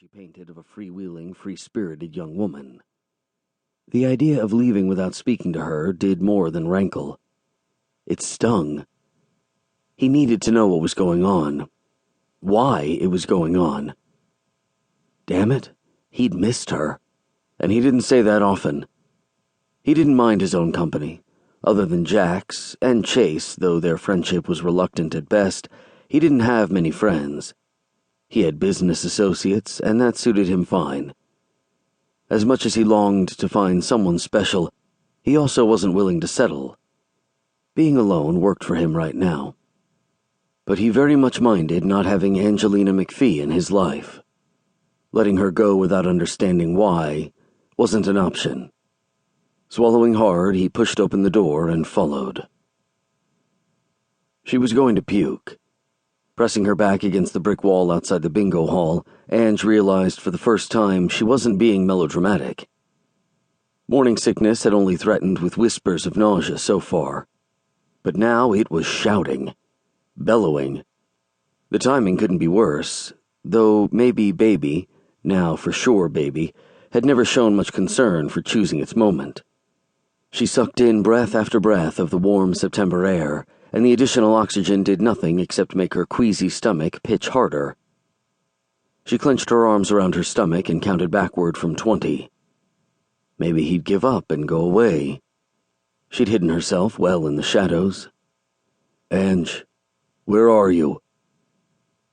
she painted of a freewheeling, free-spirited young woman. The idea of leaving without speaking to her did more than rankle. It stung. He needed to know what was going on, why it was going on. Damn it, he'd missed her, and he didn't say that often. He didn't mind his own company. Other than Jack's, and Chase, though their friendship was reluctant at best, he didn't have many friends. He had business associates, and that suited him fine. As much as he longed to find someone special, he also wasn't willing to settle. Being alone worked for him right now. But he very much minded not having Angelina McFee in his life. Letting her go without understanding why wasn't an option. Swallowing hard, he pushed open the door and followed. She was going to puke. Pressing her back against the brick wall outside the bingo hall, Ange realized for the first time she wasn't being melodramatic. Morning sickness had only threatened with whispers of nausea so far, but now it was shouting, bellowing. The timing couldn't be worse, though maybe Baby, now for sure Baby, had never shown much concern for choosing its moment. She sucked in breath after breath of the warm September air, and the additional oxygen did nothing except make her queasy stomach pitch harder. She clenched her arms around her stomach and counted backward from 20. Maybe he'd give up and go away. She'd hidden herself well in the shadows. Ange, where are you?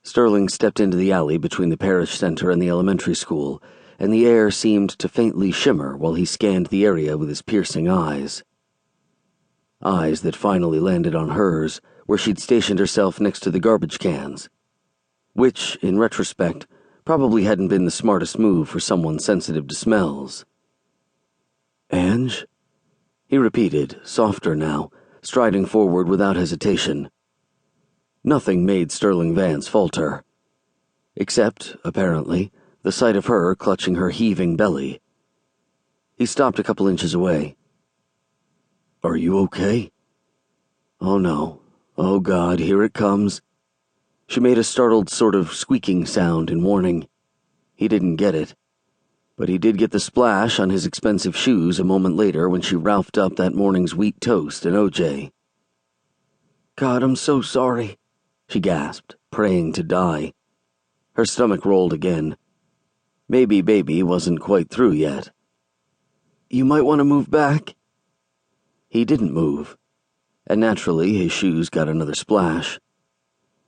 Sterling stepped into the alley between the parish center and the elementary school, and the air seemed to faintly shimmer while he scanned the area with his piercing eyes. Eyes that finally landed on hers, where she'd stationed herself next to the garbage cans, which, in retrospect, probably hadn't been the smartest move for someone sensitive to smells. Ange? He repeated, softer now, striding forward without hesitation. Nothing made Sterling Vance falter. Except, apparently, the sight of her clutching her heaving belly. He stopped a couple inches away. Are you okay? Oh no. Oh God, here it comes. She made a startled sort of squeaking sound in warning. He didn't get it. But he did get the splash on his expensive shoes a moment later when she ralphed up that morning's wheat toast and OJ. God, I'm so sorry, she gasped, praying to die. Her stomach rolled again. Maybe Baby wasn't quite through yet. You might want to move back. He didn't move, and naturally his shoes got another splash.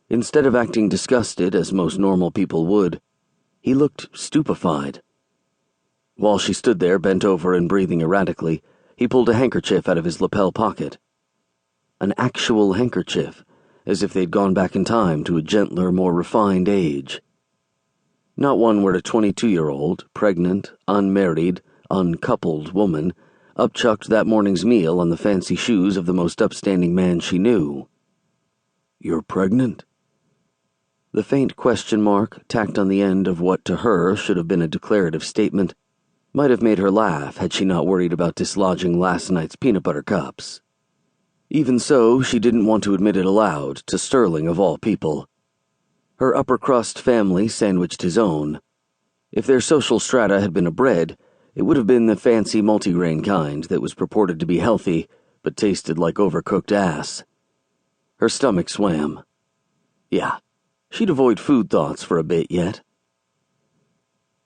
Instead of acting disgusted as most normal people would, he looked stupefied. While she stood there bent over and breathing erratically, he pulled a handkerchief out of his lapel pocket. An actual handkerchief, as if they'd gone back in time to a gentler, more refined age. Not one where a 22-year-old, pregnant, unmarried, uncoupled woman upchucked that morning's meal on the fancy shoes of the most upstanding man she knew. You're pregnant? The faint question mark, tacked on the end of what to her should have been a declarative statement, might have made her laugh had she not worried about dislodging last night's peanut butter cups. Even so, she didn't want to admit it aloud to Sterling of all people. Her upper-crust family sandwiched his own. If their social strata had been a bread, it would have been the fancy multigrain kind that was purported to be healthy, but tasted like overcooked ass. Her stomach swam. Yeah, she'd avoid food thoughts for a bit yet.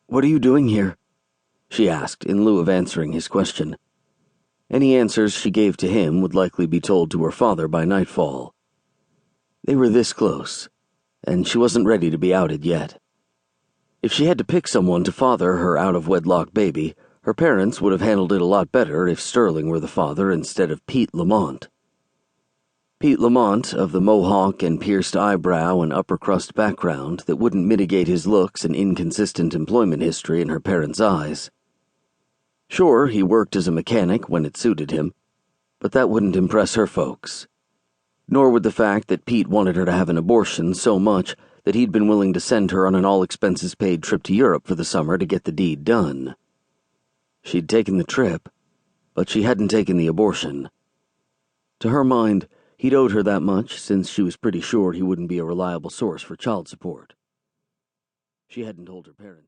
What are you doing here? She asked in lieu of answering his question. Any answers she gave to him would likely be told to her father by nightfall. They were this close, and she wasn't ready to be outed yet. If she had to pick someone to father her out-of-wedlock baby, her parents would have handled it a lot better if Sterling were the father instead of Pete Lamont. Pete Lamont, of the mohawk and pierced eyebrow and upper-crust background that wouldn't mitigate his looks and inconsistent employment history in her parents' eyes. Sure, he worked as a mechanic when it suited him, but that wouldn't impress her folks. Nor would the fact that Pete wanted her to have an abortion so much that he'd been willing to send her on an all-expenses-paid trip to Europe for the summer to get the deed done. She'd taken the trip, but she hadn't taken the abortion. To her mind, he'd owed her that much since she was pretty sure he wouldn't be a reliable source for child support. She hadn't told her parents yet.